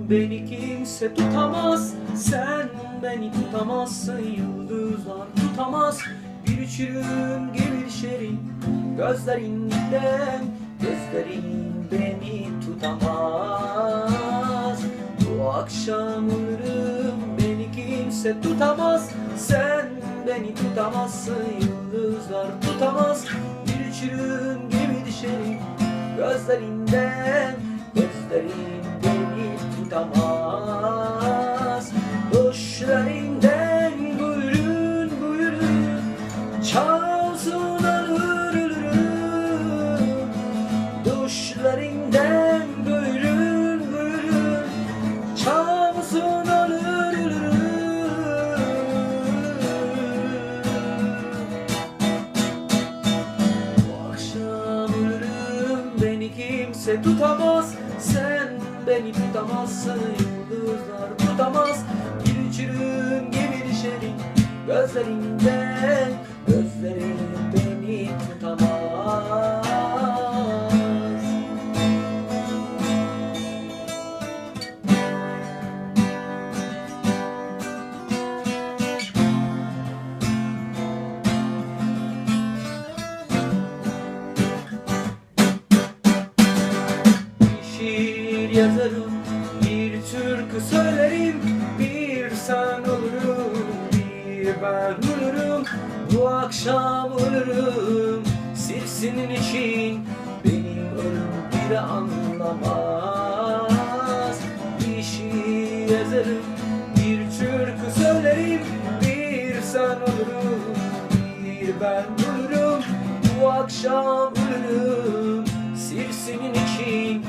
beni kimse tutamaz. Sen beni tutamazsın, yıldızlar tutamaz. Bir uçurum gibi düşerim gözlerinden. Gözlerin beni tutamaz. Bu akşam ölürüm, beni kimse tutamaz. Sen beni tutamazsın, yıldızlar tutamaz. Bir uçurum gibi düşerim gözlerinden. Gözlerin beni tutamaz. Düşlerinden buyurun buyurun, çalsın ölürüm. Düşlerinden buyurun buyurun, çalsın ölürüm. Bu akşam ölürüm, beni kimse tutamaz. Sen beni tutamazsın, yıldızlar tutamaz. Bir uçurum gibi düşerim gözlerinden. Gözlerin beni tutamaz. Bir şiir yazarım, bir türkü söylerim. Bir sen olurum, bir ben olurum. Bu akşam ölürüm, sırf senin için. Benim ölüm bir anlamaz. Bir şiir yazarım, bir türkü söylerim. Bir sen olurum, bir ben olurum. Bu akşam ölürüm, sırf senin için.